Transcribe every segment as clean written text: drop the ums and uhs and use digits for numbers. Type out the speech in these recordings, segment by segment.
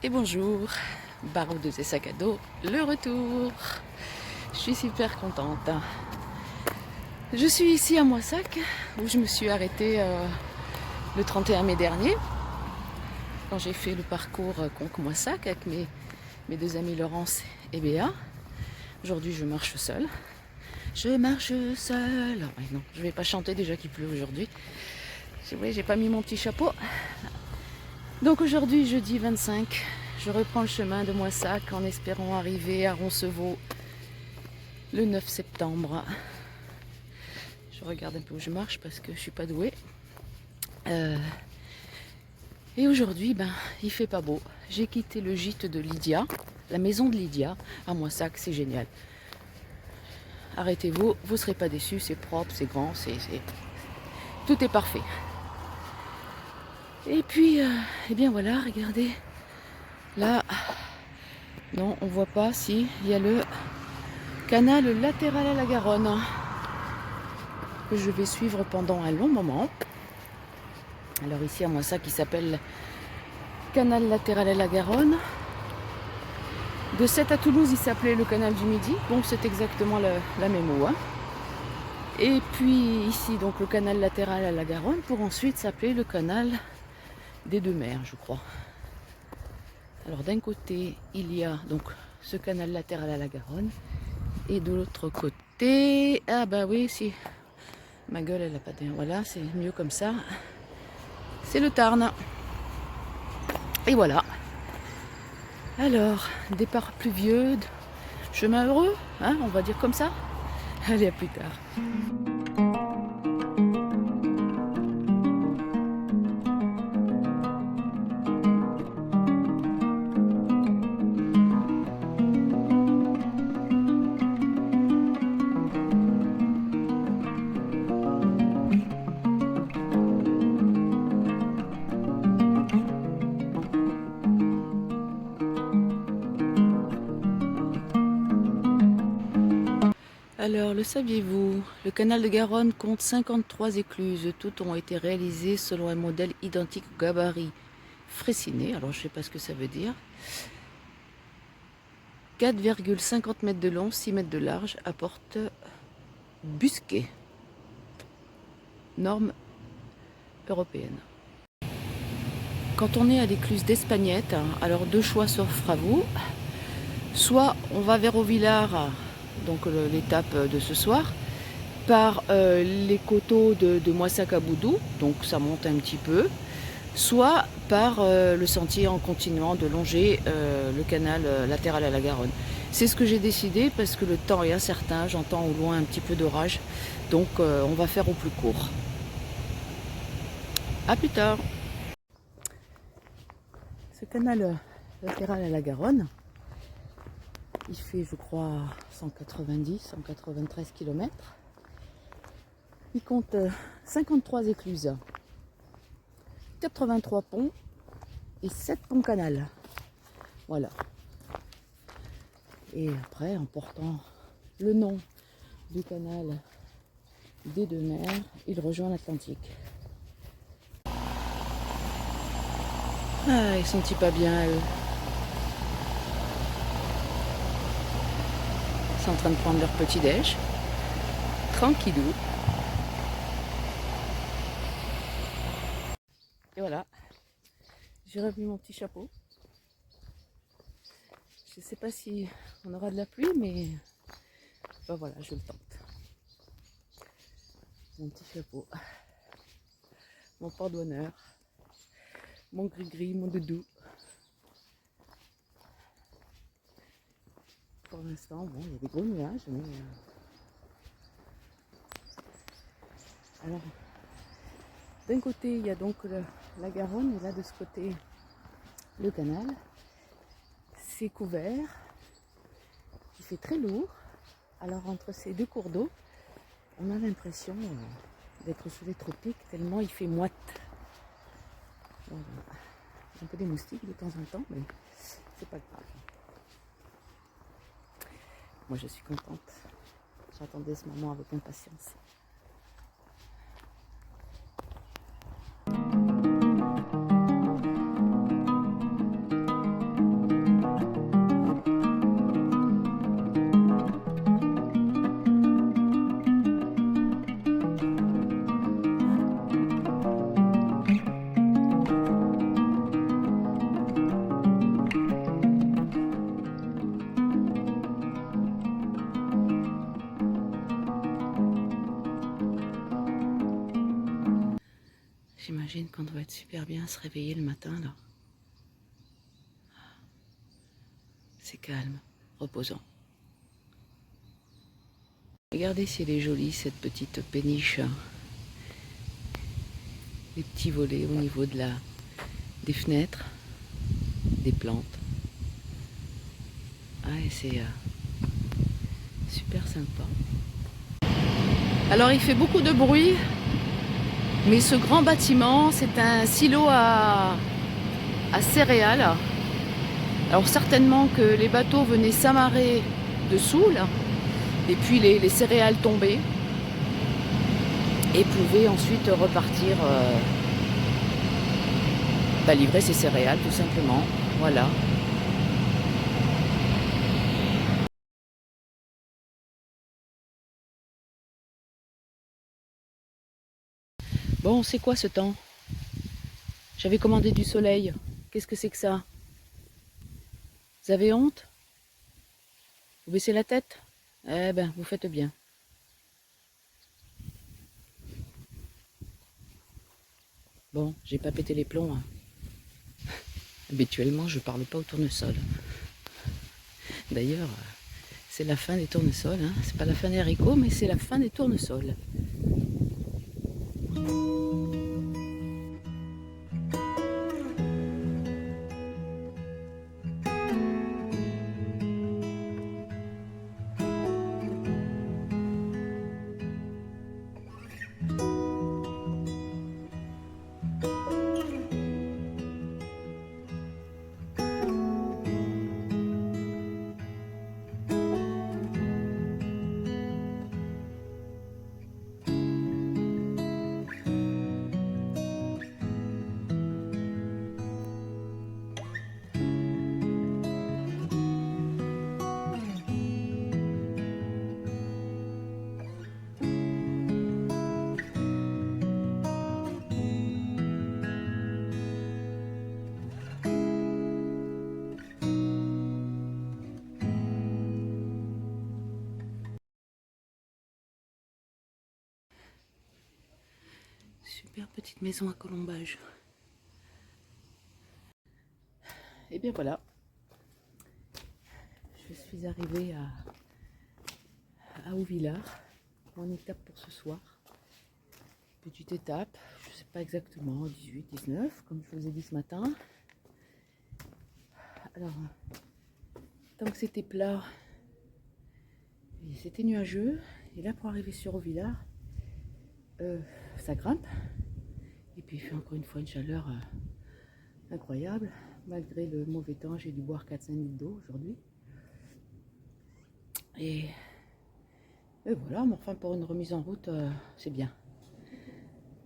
Et bonjour, baroudeuse et sac à dos, le retour. Je suis super contente. Je suis ici à Moissac, où je me suis arrêtée le 31 mai dernier, quand j'ai fait le parcours Conques-Moissac avec mes deux amis Laurence et Béa. Aujourd'hui, je marche seule. Je marche seule. Ouais, non, je vais pas chanter déjà qu'il pleut aujourd'hui. J'ai pas mis mon petit chapeau. Donc aujourd'hui, jeudi 25, je reprends le chemin de Moissac en espérant arriver à Roncevaux le 9 septembre. Je regarde un peu où je marche parce que je suis pas douée. Et aujourd'hui, il fait pas beau. J'ai quitté le gîte de Lydia, la maison de Lydia à Moissac, c'est génial. Arrêtez-vous, vous serez pas déçus, c'est propre, c'est grand, tout est parfait. Et puis, eh bien voilà, regardez. Là, non, on voit pas, si, il y a le canal latéral à la Garonne que je vais suivre pendant un long moment. Alors ici à Moissac, qui s'appelle canal latéral à la Garonne. De Sète à Toulouse, il s'appelait le canal du Midi. Bon, c'est exactement la même eau. Hein. Et puis ici, donc le canal latéral à la Garonne, pour ensuite s'appeler le canal des deux mers, je crois. Alors d'un côté, il y a donc ce canal latéral à la Garonne. Et de l'autre côté, ah bah oui, si ma gueule elle a pas de... Voilà, c'est mieux comme ça. C'est le Tarn. Et voilà. Alors, départ pluvieux, chemin heureux, hein, on va dire comme ça. Allez, à plus tard. Alors, le saviez-vous? Le canal de Garonne compte 53 écluses. Toutes ont été réalisées selon un modèle identique au gabarit Fraissinet. Alors, je ne sais pas ce que ça veut dire. 4,50 mètres de long, 6 mètres de large, apporte Busquet. Norme européenne. Quand on est à l'écluse d'Espagnette, alors deux choix s'offrent à vous. Soit on va vers Auvillard, donc l'étape de ce soir, par les coteaux de Moissac à Boudou, donc ça monte un petit peu, soit par le sentier en continuant de longer le canal latéral à la Garonne. C'est ce que j'ai décidé parce que le temps est incertain, j'entends au loin un petit peu d'orage, donc on va faire au plus court. A plus tard. Ce canal latéral à la Garonne, il fait je crois 193 km. Il compte 53 écluses, 83 ponts et 7 ponts canal. Voilà. Et après, en portant le nom du canal des deux mers, il rejoint l'Atlantique. Ah, ils sont-ils pas bien, eux? Ils sont en train de prendre leur petit déj. Tranquillou. Et voilà. J'ai remis mon petit chapeau. Je ne sais pas si on aura de la pluie, mais voilà, je le tente. Mon petit chapeau. Mon porte-bonheur. Mon gris-gris, mon doudou. Pour l'instant, bon, il y a des gros nuages, mais... Alors, d'un côté, il y a donc la Garonne, et là, de ce côté, le canal. C'est couvert. Il fait très lourd. Alors, entre ces deux cours d'eau, on a l'impression d'être sous les tropiques, tellement il fait moite. Voilà. Un peu des moustiques de temps en temps, mais c'est pas grave. Moi, je suis contente. J'attendais ce moment avec impatience. J'imagine qu'on doit être super bien à se réveiller le matin là. C'est calme, reposant. Regardez si elle est jolie cette petite péniche. Les petits volets au niveau des fenêtres, des plantes. Ah, et c'est super sympa. Alors il fait beaucoup de bruit, mais ce grand bâtiment, c'est un silo à céréales. Alors certainement que les bateaux venaient s'amarrer dessous, là, et puis les céréales tombaient, et pouvaient ensuite repartir livrer ses céréales, tout simplement. Voilà. Bon, c'est quoi ce temps? J'avais commandé du soleil. Qu'est-ce que c'est que ça? Vous avez honte? Vous baissez la tête? Eh ben, vous faites bien. Bon, j'ai pas pété les plombs. Hein. Habituellement, je parle pas au tournesol. D'ailleurs, c'est la fin des tournesols. Hein. C'est pas la fin des haricots, mais c'est la fin des tournesols. Super petite maison à colombage. Et bien voilà. Je suis arrivée à Haut-Villard. Mon étape pour ce soir. Petite étape, je ne sais pas exactement, 18, 19, comme je vous ai dit ce matin. Alors, tant que c'était plat, c'était nuageux. Et là, pour arriver sur Haut-Villard, ça grimpe. Et puis, il fait encore une fois une chaleur incroyable. Malgré le mauvais temps, j'ai dû boire 4-5 litres d'eau aujourd'hui. Et voilà, mais enfin, pour une remise en route, c'est bien.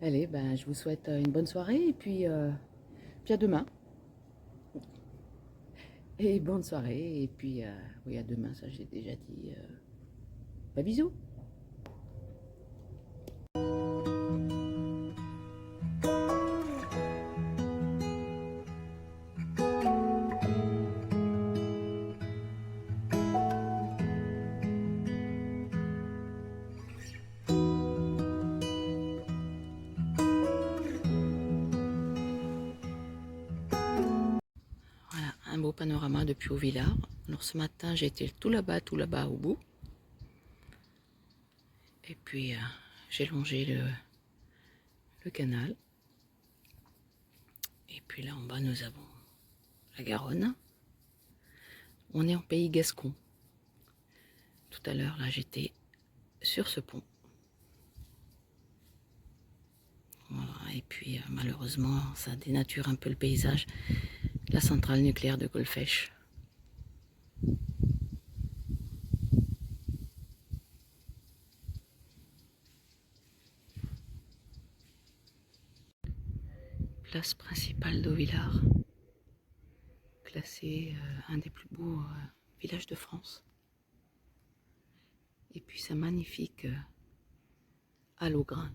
Allez, ben, je vous souhaite une bonne soirée et puis à demain. Et bonne soirée et puis oui, à demain, ça j'ai déjà dit. Bisous. Voilà, un beau panorama depuis Haut-Villard. Alors ce matin, j'ai été tout là-bas au bout. Et puis j'ai longé le canal. Et puis là en bas, nous avons la Garonne. On est en pays gascon. Tout à l'heure, là, j'étais sur ce pont. Voilà, et puis malheureusement, ça dénature un peu le paysage. La centrale nucléaire de Golfech. Place principale d'Haut-Villard, classé un des plus beaux villages de France. Et puis sa magnifique halle au grain.